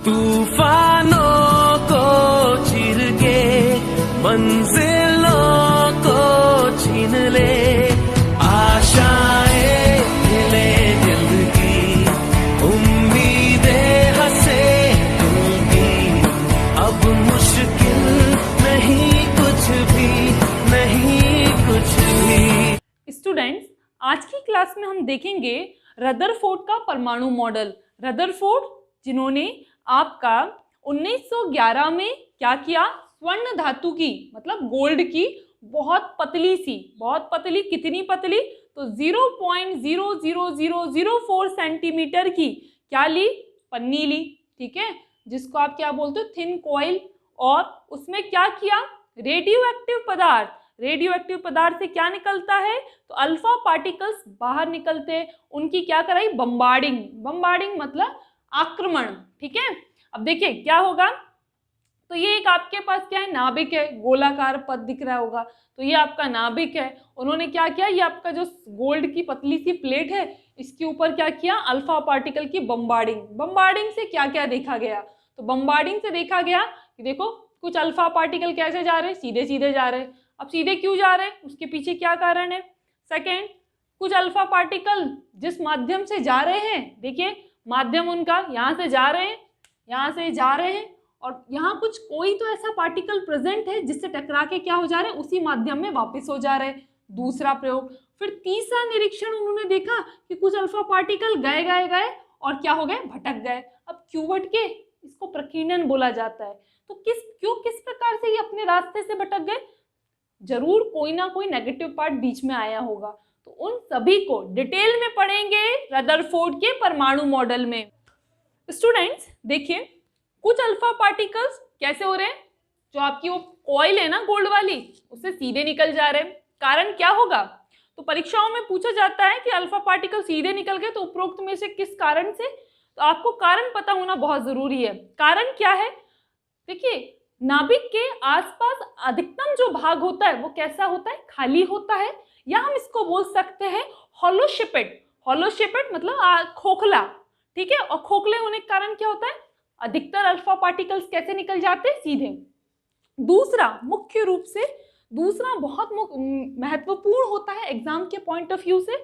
तूफानों को चीर के मंजिलों को छीन ले, आशाएं खिले दिल की, उम्मीदें हंसे दिल की, अब मुश्किल नहीं कुछ भी, नहीं कुछ भी। स्टूडेंट्स, आज की क्लास में हम देखेंगे रदरफोर्ड का परमाणु मॉडल। रदरफोर्ड जिन्होंने आपका 1911 में क्या किया, स्वर्ण धातु की मतलब गोल्ड की बहुत पतली, कितनी पतली, तो 0.00004 सेंटीमीटर की क्या ली, पन्नी ली, ठीक है, जिसको आप क्या बोलते हो, थिन कॉइल। और उसमें क्या किया, रेडियो एक्टिव पदार्थ से क्या निकलता है, तो अल्फा पार्टिकल्स बाहर निकलते हैं, उनकी क्या कराई, बम्बार्डिंग मतलब आक्रमण, ठीक है। अब देखिए क्या होगा, तो ये एक आपके पास क्या है, नाभिक है, गोलाकार पद दिख रहा होगा, तो ये आपका नाभिक है। उन्होंने क्या किया, ये आपका जो गोल्ड की पतली सी प्लेट है, इसके ऊपर क्या किया, अल्फा पार्टिकल की बम्बार्डिंग से क्या क्या देखा गया, तो बम्बार्डिंग से देखा गया कि देखो कुछ अल्फा पार्टिकल कैसे जा रहे हैं, सीधे जा रहे हैं। अब सीधे क्यों जा रहे हैं, उसके पीछे क्या कारण है। सेकेंड, कुछ अल्फा पार्टिकल जिस माध्यम से जा रहे हैं, देखिए माध्यम उनका यहाँ से जा रहे हैं और यहाँ कुछ कोई तो ऐसा पार्टिकल प्रेजेंट है जिससे टकरा के क्या हो जा रहे हैं, उसी माध्यम में वापस हो जा रहे हैं। दूसरा प्रयोग। फिर तीसरा निरीक्षण, उन्होंने देखा कि कुछ अल्फा पार्टिकल गए और क्या हो गए, भटक गए। अब क्यों भटके, इसको प्रकीर्णन बोला जाता है। तो किस प्रकार से ये अपने रास्ते से भटक गए, जरूर कोई ना कोई नेगेटिव पार्ट बीच में आया होगा। तो उन सभी को डिटेल में पढ़ेंगे रदरफोर्ड के परमाणु मॉडल में। स्टूडेंट्स देखिए, कुछ अल्फा पार्टिकल्स कैसे हो रहे हैं, जो आपकी वो कॉइल है ना गोल्ड वाली, उससे सीधे निकल जा रहे हैं। कारण क्या होगा, तो परीक्षाओं में पूछा जाता है कि अल्फा पार्टिकल सीधे निकल गए, तो उपरोक्त में से किस कारण से, तो आपको कारण पता होना बहुत जरूरी है। कारण क्या है, देखिए नाभिक के आसपास अधिकतम जो भाग होता है वो कैसा होता है, खाली होता है, या हम इसको बोल सकते हैं हॉलो शेपेड मतलब खोखला, ठीक है। और खोखले होने के कारण क्या होता है, अधिकतर अल्फा पार्टिकल्स कैसे निकल जाते हैं, सीधे। दूसरा बहुत महत्वपूर्ण होता है एग्जाम के पॉइंट ऑफ व्यू से,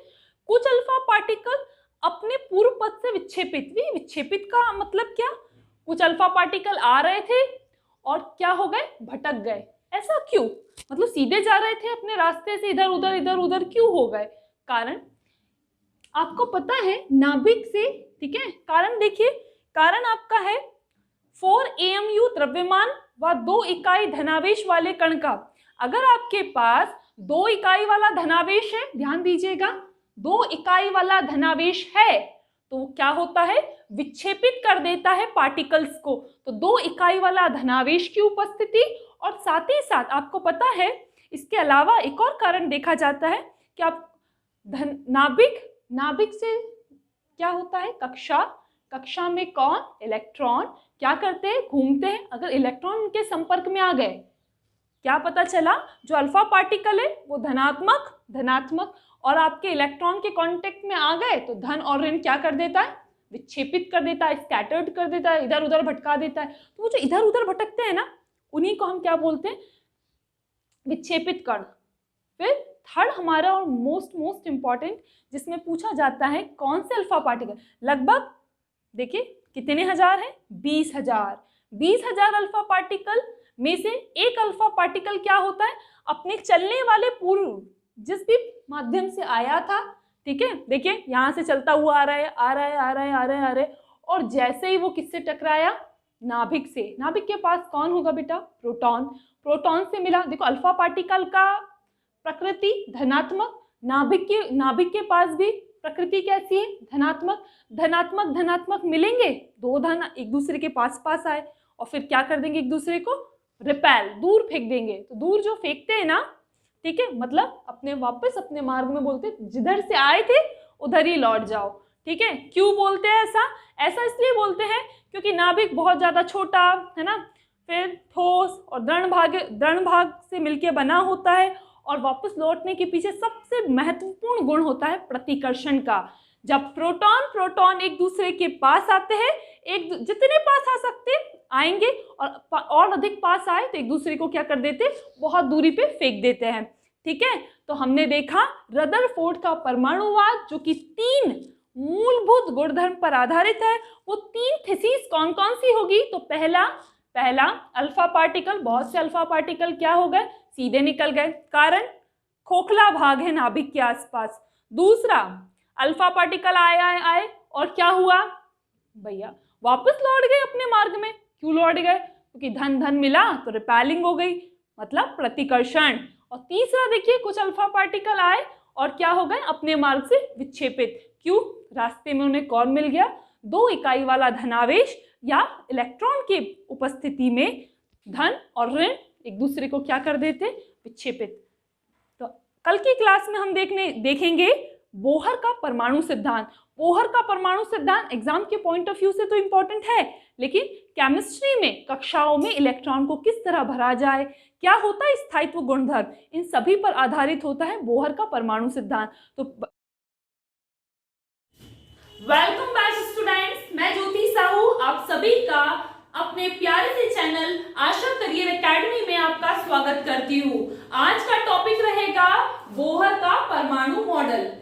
कुछ अल्फा पार्टिकल अपने पूर्व पथ से विक्षेपित का मतलब क्या, कुछ अल्फा पार्टिकल आ रहे थे और क्या हो गए, भटक गए। ऐसा क्यों, मतलब सीधे जा रहे थे अपने रास्ते से, इधर उधर क्यों हो गए। कारण आपको पता है नाभिक से, ठीक है। कारण देखिए, कारण आपका है 4 AMU द्रव्यमान व 2 इकाई धनावेश वाले कण का। अगर आपके पास 2 इकाई वाला धनावेश है, ध्यान दीजिएगा, 2 इकाई वाला धनावेश है, तो क्या होता है, विक्षेपित कर देता है पार्टिकल्स को। तो 2 इकाई वाला धनावेश की उपस्थिति, और साथ ही साथ आपको पता है इसके अलावा एक और कारण देखा जाता है कि आप नाभिक से क्या होता है, कक्षा में कौन, इलेक्ट्रॉन क्या करते हैं, घूमते हैं। अगर इलेक्ट्रॉन उनके संपर्क में आ गए, क्या पता चला, जो अल्फा पार्टिकल है वो धनात्मक और आपके इलेक्ट्रॉन के कांटेक्ट में आ गए तो धन और ऋण क्या कर देता है, विक्षेपित कर देता है, स्कैटर्ड कर देता है, इधर उधर भटका देता है। तो वो जो इधर उधर भटकते हैं ना, उन्हीं को हम क्या बोलते हैं, विक्षेपित कण। फिर थर्ड हमारा और मोस्ट इंपॉर्टेंट, जिसमें पूछा जाता है कौन से अल्फा पार्टिकल, लगभग देखिए कितने हजार है, 20,000 अल्फा पार्टिकल में से एक अल्फा पार्टिकल क्या होता है, अपने चलने वाले पूर्व जिस भी माध्यम से आया था, ठीक है, देखिए यहाँ से चलता हुआ आ रहा है, और जैसे ही वो किससे टकराया, नाभिक से। नाभिक के पास कौन होगा बेटा, प्रोटॉन से मिला। देखो अल्फा पार्टिकल का प्रकृति धनात्मक, नाभिक के पास भी प्रकृति कैसी है, धनात्मक मिलेंगे, 2 धन एक दूसरे के पास आए और फिर क्या कर देंगे, एक दूसरे को रिपेल, दूर फेंक देंगे। तो दूर जो फेंकते हैं ना, ठीक है, मतलब वापस अपने मार्ग में बोलते, जिधर से आए थे उधर ही लौट जाओ, ठीक है। क्यों बोलते हैं ऐसा इसलिए बोलते हैं क्योंकि नाभिक बहुत ज्यादा छोटा है ना, फिर ठोस और दृढ़ भाग से मिलकर बना होता है, और वापस लौटने के पीछे सबसे महत्वपूर्ण गुण होता है प्रतिकर्षण का। जब प्रोटॉन प्रोटॉन एक दूसरे के पास आते हैं, जितने पास आ सकते आएंगे और अधिक पास आए तो एक दूसरे को क्या कर देते, बहुत दूरी पे फेंक देते हैं। ठीक है, तो हमने देखा रदरफोर्ड का परमाणुवाद जो कि 3 मूलभूत गुणधर्म पर आधारित है। वो 3 थीसिस कौन कौन सी होगी? तो पहला अल्फा पार्टिकल, बहुत से अल्फा पार्टिकल क्या हो गए, सीधे निकल गए, कारण खोखला भाग है नाभिक के आसपास। दूसरा, अल्फा पार्टिकल आए और क्या हुआ भैया, वापस लौट गए अपने मार्ग में। क्यों लौट गए? क्योंकि धन मिला तो रिपेलिंग हो गई, मतलब प्रतिकर्षण। और तीसरा देखिए, कुछ अल्फा पार्टिकल आए और क्या हो गए, अपने मार्ग से विक्षेपित। क्यों? रास्ते में उन्हें कौन मिल गया, 2 इकाई वाला धनावेश या इलेक्ट्रॉन की उपस्थिति में धन और ऋण एक दूसरे को क्या कर देते, विक्षेपित। तो कल की क्लास में हम देखेंगे बोहर का परमाणु सिद्धांत। बोहर का परमाणु सिद्धांत एग्जाम के पॉइंट ऑफ व्यू से तो इंपॉर्टेंट है, लेकिन केमिस्ट्री में कक्षाओं में इलेक्ट्रॉन को किस तरह भरा जाए, क्या होता है स्थायित्व गुणधर्म, इन सभी पर आधारित होता है बोहर का परमाणु सिद्धांत। तो वेलकम बैक स्टूडेंट्स, मैं ज्योति साहू आप सभी का अपने प्यारे से चैनल आशा करियर एकेडमी में आपका स्वागत करती हूँ। आज का टॉपिक रहेगा बोहर का परमाणु मॉडल।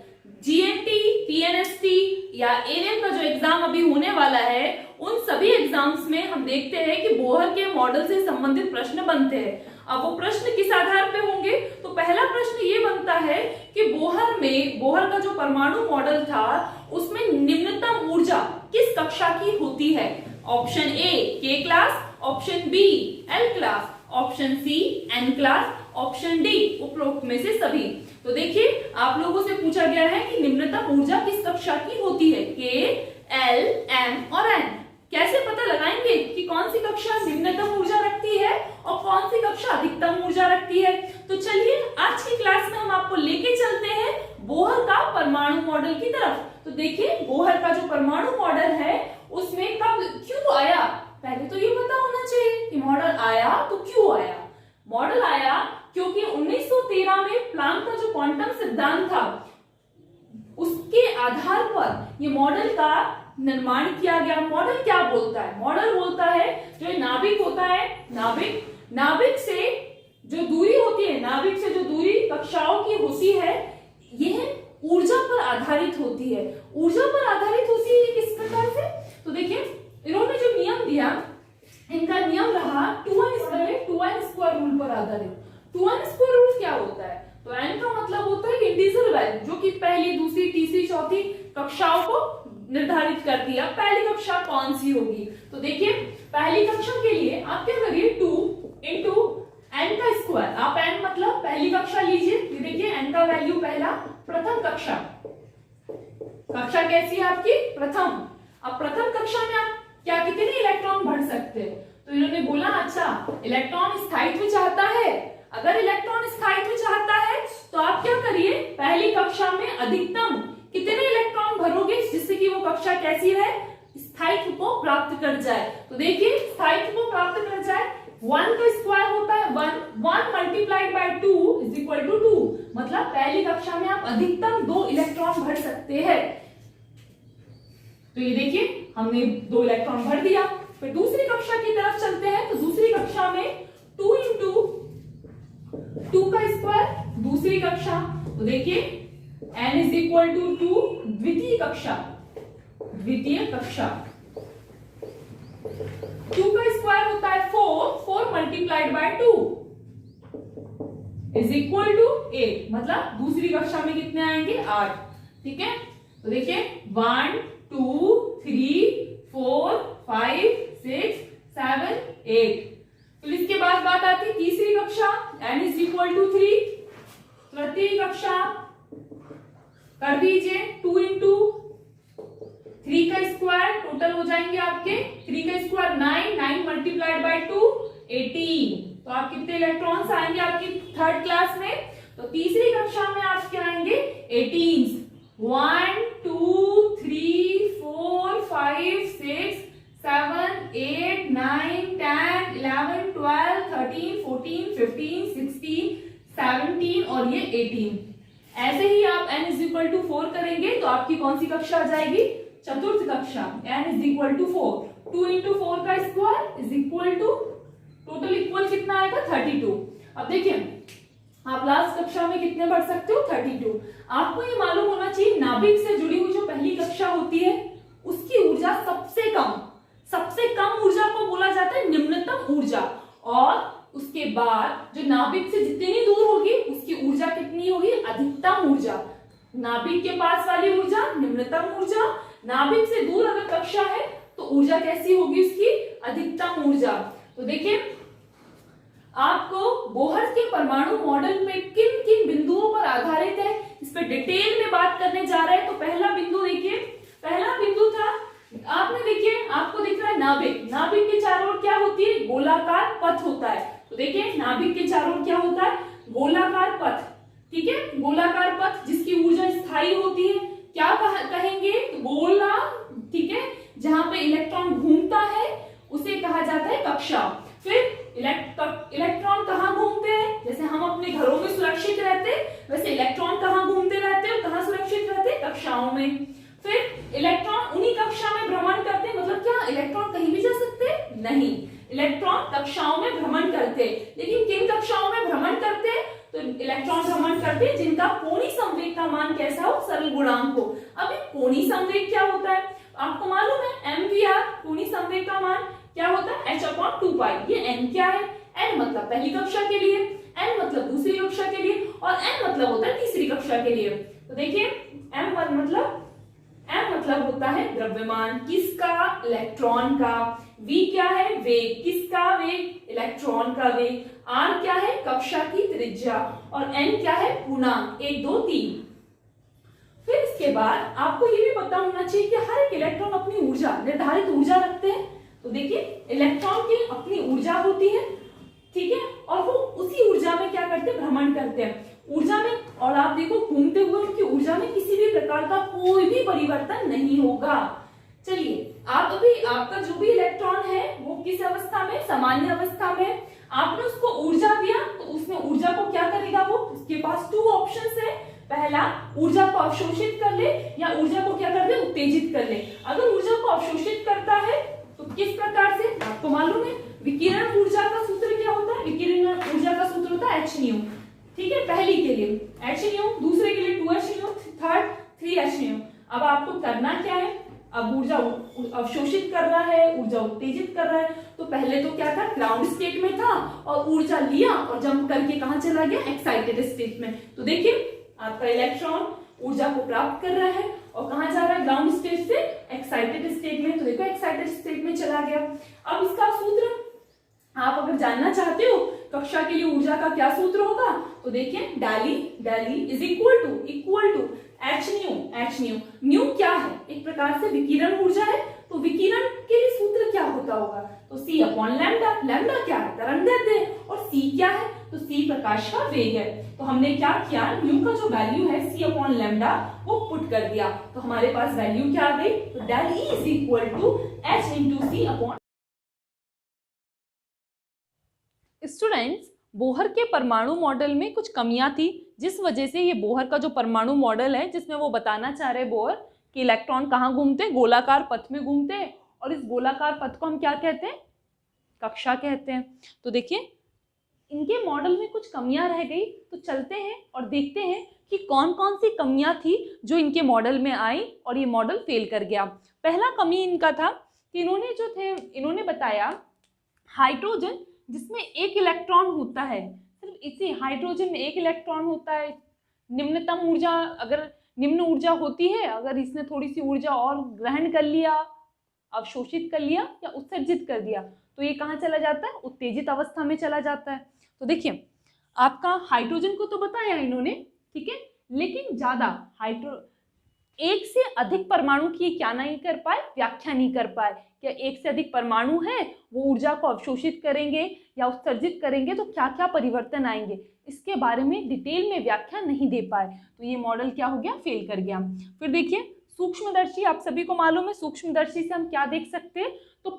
जीएनटी, पीएनएसटी या एएनएम का जो एग्जाम अभी होने वाला है, उन सभी एग्जाम्स में हम देखते हैं कि बोहर के मॉडल से संबंधित प्रश्न बनते हैं। अब वो प्रश्न किस आधार पे होंगे? तो पहला प्रश्न ये बनता है कि बोहर का जो परमाणु मॉडल था उसमें निम्नतम ऊर्जा किस कक्षा की होती है? Option A K class, option B L class, option C N class, option D उपरोक्त में से सभी। तो देखिए, आप लोगों से पूछा गया है कि निम्नतम ऊर्जा किस कक्षा की होती है, के, एल, एम और एन। कैसे पता लगाएंगे कि कौन सी कक्षा निम्नतम ऊर्जा रखती है और कौन सी कक्षा अधिकतम ऊर्जा रखती है? तो चलिए आज की क्लास में हम आपको लेके चलते हैं बोहर का परमाणु मॉडल की तरफ। तो देखिए, बोहर का जो परमाणु मॉडल है उसमें कब क्यों आया, पहले तो ये पता होना चाहिए कि मॉडल आया तो क्यों आया। मॉडल आया क्योंकि 1913 में प्लांक का जो क्वांटम सिद्धांत था उसके आधार पर ये मॉडल का निर्माण किया गया। मॉडल क्या बोलता है? मॉडल बोलता है जो नाभिक होता है, नाभिक से जो दूरी होती है, नाभिक से जो दूरी कक्षाओं की होती है, यह ऊर्जा पर आधारित होती है। ऊर्जा पर आधारित होती है किस प्रकार से? तो देखिए, इन्होंने जो नियम दिया, इनका नियम रहा 2n² रूल पर आधारित। 2n² रूल क्या होता है? तो n का मतलब होता है इंटीजर वैल्यू जो कि पहली, दूसरी, तीसरी, चौथी कक्षाओं को निर्धारित करती है। अब पहली कक्षा कौन सी होगी? तो देखिए, पहली कक्षा के लिए आप क्या करिए, 2 इंटू n का स्क्वायर। आप n मतलब पहली कक्षा लीजिए, ये देखिए n का वैल्यू पहला, प्रथम कक्षा। कक्षा कैसी है आपकी? प्रथम। अब प्रथम कक्षा में आप क्या कितने इलेक्ट्रॉन भर सकते हैं? तो इन्होंने बोला, अच्छा इलेक्ट्रॉन स्थायित्व चाहता है। अगर इलेक्ट्रॉन स्थायित्व चाहता है तो आप क्या करिए, पहली कक्षा में अधिकतम कितने इलेक्ट्रॉन भरोगे जिससे कि वो कक्षा कैसी है, स्थायित्व को प्राप्त कर जाए। तो देखिए, स्थायित्व को प्राप्त कर जाए, 1 का स्क्वायर होता है 1 multiplied by 2 is equal to 2। मतलब पहली कक्षा में आप अधिकतम 2 इलेक्ट्रॉन भर सकते हैं। तो ये देखिए, हमने 2 इलेक्ट्रॉन भर दिया। फिर दूसरी कक्षा की तरफ चलते हैं। तो दूसरी कक्षा में 2 इंटू 2 का स्क्वायर, दूसरी कक्षा। तो देखिए n इज इक्वल टू 2, द्वितीय कक्षा। 2 का स्क्वायर होता है 4 multiplied by 2 is equal to 8। मतलब दूसरी कक्षा में कितने आएंगे, 8। ठीक है, तो देखिए 1 2 3 4 5 6 7 8। तो इसके बाद बात आती है तीसरी कक्षा, n इज इक्वल टू 3। तृतीय कक्षा कर दीजिए, 2 इंटू 3 का स्क्वायर, टोटल हो जाएंगे आपके 3 का स्क्वायर 9 मल्टीप्लाइड बाय 2 18। तो आप कितने इलेक्ट्रॉन्स आएंगे आपकी थर्ड क्लास में? तो तीसरी कक्षा में आपके आएंगे 18। 1 2 3 4 5 6 7 8 9 10 11 12 13 14 15 16 17 और ये 18। ऐसे ही आप n इज इक्वल टू 4 करेंगे तो आपकी कौन सी कक्षा आ जाएगी, चतुर्थ कक्षा। n is equal to 4, 2 into 4 का square is equal to, total equal कितना आएगा 32। अब देखिए आप लास्ट कक्षा में कितने पढ़ सकते हो 32। आपको ये मालूम होना चाहिए नाभिक से जुड़ी हुई जो पहली कक्षा होती है उसकी ऊर्जा सबसे कम ऊर्जा को बोला जाता है निम्नतम ऊर्जा, और उसके बाद जो नाभिक से जितनी दूर होगी उसकी ऊर्जा कितनी होगी, अधिकतम ऊर्जा। नाभिक के पास वाली ऊर्जा निम्नतम ऊर्जा, नाभिक से दूर अगर कक्षा है तो ऊर्जा कैसी होगी उसकी, अधिकतम ऊर्जा। तो देखिए आपको बोहर के परमाणु मॉडल में किन किन बिंदुओं पर आधारित है इस पर डिटेल में बात करने जा रहे हैं। तो पहला बिंदु देखिए, पहला बिंदु था आपने देखिए आपको दिख रहा है नाभिक, नाभिक के चारों ओर क्या होती है, गोलाकार पथ होता है। तो देखिए नाभिक के चारों ओर क्या होता है, गोलाकार पथ, ठीक है, गोलाकार पथ जिसकी ऊर्जा स्थायी होती है। क्या कहेंगे, गोला, ठीक है, जहां पे इलेक्ट्रॉन घूमता है उसे कहा जाता है कक्षा। फिर इलेक्ट्रॉन कहाँ घूमते हैं, जैसे हम अपने घरों में सुरक्षित रहते हैं वैसे इलेक्ट्रॉन कहाँ घूमते रहते हैं, कहाँ सुरक्षित रहते हैं, कक्षाओं में। फिर इलेक्ट्रॉन उन्हीं कक्षा में भ्रमण करते हैं, मतलब क्या इलेक्ट्रॉन कहीं भी जा सकते हैं, नहीं, इलेक्ट्रॉन कक्षाओं में भ्रमण करते हैं। लेकिन किन कक्षाओं में भ्रमण करते हैं, तो इलेक्ट्रॉन भ्रमण करते हैं जिनका कोणीय संवेग का मान कैसा हो, सरल गुणांक हो। अब कोणीय संवेग क्या होता है, आपको मालूम है MVR, कोणीय संवेग का मान क्या होता है h/2π। ये n क्या है, n मतलब पहली कक्षा के लिए, n मतलब दूसरी कक्षा के लिए, और n मतलब होता है तीसरी कक्षा के लिए। तो देखिए m मतलब होता है द्रव्यमान, किसका, इलेक्ट्रॉन का। v क्या है, वेग, किसका वेग, इलेक्ट्रॉन का वेग। r क्या है, कक्षा की त्रिज्या, और n क्या है, पूर्णांक 1 2 3। फिर इसके बाद आपको ये भी पता होना चाहिए कि हर एक इलेक्ट्रॉन अपनी ऊर्जा, निर्धारित ऊर्जा रखते हैं। तो देखिए इलेक्ट्रॉन की अपनी ऊर्जा होती है, ठीक है, और वो उसी ऊर्जा में क्या करते हैं, भ्रमण करते हैं ऊर्जा में। और आप देखो घूमते हुए उनकी ऊर्जा में किसी भी प्रकार का कोई भी परिवर्तन नहीं होगा। चलिए आप अभी आपका जो भी इलेक्ट्रॉन है वो किस अवस्था में, सामान्य अवस्था में। आपने उसको ऊर्जा दिया तो उसमें ऊर्जा को क्या करेगा, वो उसके पास 2 ऑप्शंस है। पहला, ऊर्जा को अवशोषित कर ले या ऊर्जा को क्या कर दे, उत्तेजित कर ले। अगर ऊर्जा को अवशोषित करता है तो किस प्रकार से, आपको मालूम है विकिरण ऊर्जा का सूत्र क्या होता है, विकिरण ऊर्जा का सूत्र होता है hν, ठीक है, पहली के लिए hν, दूसरे के लिए 2hν, थर्ड 3hν। अब आपको करना क्या है, अब ऊर्जा अवशोषित कर रहा है, ऊर्जा उत्तेजित कर रहा है। तो पहले तो क्या था, ग्राउंड स्टेट में था और ऊर्जा लिया और जंप करके कहां चला गया, एक्साइटेड स्टेट में। तो देखिए आपका इलेक्ट्रॉन ऊर्जा को प्राप्त कर रहा है और कहां जा रहा है, ग्राउंड स्टेट से एक्साइटेड स्टेट में। तो देखो एक्साइटेड स्टेट में चला गया। अब इसका सूत्र आप अगर जानना चाहते हो कक्षा के लिए ऊर्जा का क्या सूत्र होगा, तो देखिए डाली is equal to hν। New क्या है, एक प्रकार से विकिरण ऊर्जा है, तो विकिरण के लिए सूत्र क्या होता होगा, तो c/λ। लैम्डा क्या है, तरंगदैर्ध्य है, और c क्या है, तो c प्रकाश का वेग है। तो हमने क्या किया, न्यू का जो वैल्यू है c/λ वो पुट कर दिया, तो हमारे पास वैल्यू क्या आ गई, तो del E is equal to h into c। Students, Bohr के परमाणु मॉडल में कुछ कमियां थी, जिस वजह से ये बोहर का जो परमाणु मॉडल है जिसमें वो बताना चाह रहे बोहर कि इलेक्ट्रॉन कहाँ घूमते हैं, गोलाकार पथ में घूमते हैं, और इस गोलाकार पथ को हम क्या कहते हैं, कक्षा कहते हैं। तो देखिए इनके मॉडल में कुछ कमियां रह गई, तो चलते हैं और देखते हैं कि कौन कौन सी कमियां थी जो इनके मॉडल में आई और ये मॉडल फेल कर गया। पहला कमी इनका था कि इन्होंने बताया हाइड्रोजन जिसमें एक इलेक्ट्रॉन होता है, सिर्फ इसी हाइड्रोजन में एक इलेक्ट्रॉन होता है। निम्नतम ऊर्जा, अगर निम्न ऊर्जा होती है, अगर इसने थोड़ी सी ऊर्जा और ग्रहण कर लिया, अवशोषित कर लिया या उत्सर्जित कर दिया, तो ये कहाँ चला जाता है, उत्तेजित अवस्था में चला जाता है। तो देखिए आपका हाइड्रोजन को तो बताया इन्होंने, ठीक है, लेकिन ज्यादा एक से अधिक परमाणु की क्या नहीं कर पाए, व्याख्या नहीं कर पाए। क्या एक से अधिक परमाणु है, वो ऊर्जा को अवशोषित करेंगे या उत्सर्जित करेंगे तो क्या क्या परिवर्तन आएंगे, इसके बारे में डिटेल में व्याख्या नहीं दे पाए। तो ये मॉडल क्या हो गया, फेल कर गया। फिर देखिए सूक्ष्मदर्शी, आप सभी को मालूम है सूक्ष्मदर्शी से हम क्या देख सकते हैं, तो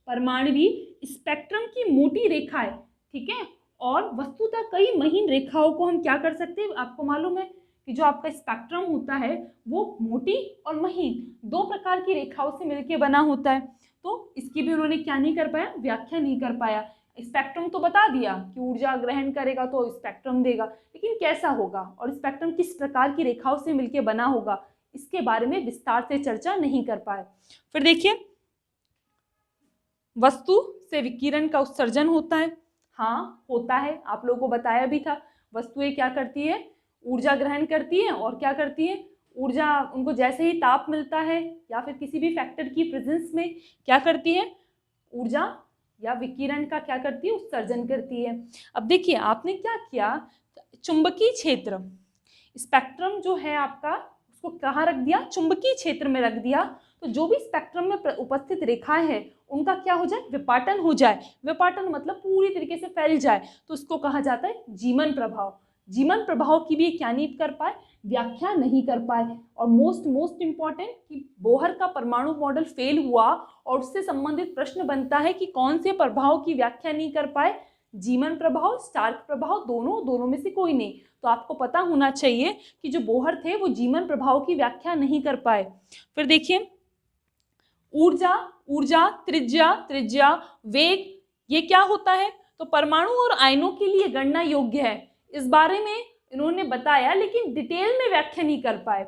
परमाणुवी स्पेक्ट्रम की मोटी रेखा है, ठीक है, और वस्तुतः कई महीन रेखाओं को हम क्या कर सकते हैं, आपको मालूम है कि जो आपका स्पेक्ट्रम होता है वो मोटी और महीन दो प्रकार की रेखाओं से मिलकर बना होता है। तो इसकी भी उन्होंने क्या नहीं कर पाया, व्याख्या नहीं कर पाया। स्पेक्ट्रम तो बता दिया कि ऊर्जा ग्रहण करेगा तो स्पेक्ट्रम देगा, लेकिन कैसा होगा और स्पेक्ट्रम किस प्रकार की रेखाओं से मिलकर बना होगा, इसके बारे में विस्तार से चर्चा नहीं कर पाए। फिर देखिए, वस्तु से विकिरण का उत्सर्जन होता है। हाँ होता है, आप लोगों को बताया भी था। वस्तुएं क्या करती है, ऊर्जा ग्रहण करती है और क्या करती है, ऊर्जा उनको जैसे ही ताप मिलता है या फिर किसी भी फैक्टर की प्रेजेंस में क्या करती है, ऊर्जा या विकिरण का क्या करती है, उत्सर्जन करती है। अब देखिए आपने क्या किया, चुंबकीय क्षेत्र, स्पेक्ट्रम जो है आपका उसको कहाँ रख दिया, चुंबकीय क्षेत्र में रख दिया। तो जो भी स्पेक्ट्रम में उपस्थित रेखाएं हैं उनका क्या हो जाए, विपाटन हो जाए। विपाटन मतलब पूरी तरीके से फैल जाए, तो उसको कहा जाता है जीमन प्रभाव। जीमन प्रभाव की भी क्या नहीं कर पाए, व्याख्या नहीं कर पाए। और मोस्ट इम्पॉर्टेंट कि बोहर का परमाणु मॉडल फेल हुआ और उससे संबंधित प्रश्न बनता है कि कौन से प्रभाव की व्याख्या नहीं कर पाए, जीमन प्रभाव, स्टार्क प्रभाव, दोनों में से कोई नहीं। तो आपको पता होना चाहिए कि जो बोहर थे वो जीमन प्रभाव की व्याख्या नहीं कर पाए। फिर देखिए ऊर्जा, त्रिज्या, वेग, ये क्या होता है, तो परमाणु और आयनों के लिए गणना योग्य है। इस बारे में इन्होंने बताया लेकिन डिटेल में व्याख्या नहीं कर पाए।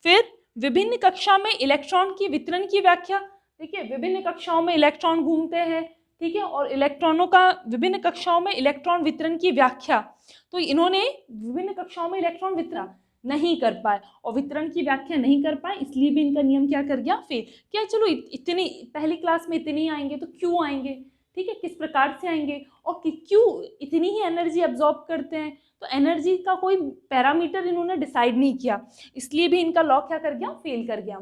फिर विभिन्न कक्षा में इलेक्ट्रॉन की वितरण की व्याख्या। देखिए विभिन्न कक्षाओं में इलेक्ट्रॉन घूमते हैं, ठीक है, और इलेक्ट्रॉनों का विभिन्न कक्षाओं में इलेक्ट्रॉन वितरण की व्याख्या। तो इन्होंने विभिन्न कक्षाओं में इलेक्ट्रॉन वितरण नहीं कर पाए और वितरण की व्याख्या नहीं कर पाए, इसलिए भी इनका नियम क्या कर गया, फेल। क्या चलो इतनी पहली क्लास में इतने ही आएंगे तो क्यों आएंगे, ठीक है, किस प्रकार से आएंगे और क्यों इतनी ही एनर्जी अब्जॉर्ब करते हैं। तो एनर्जी का कोई पैरामीटर इन्होंने डिसाइड नहीं किया, इसलिए भी इनका लॉ क्या कर गया, फेल कर गया।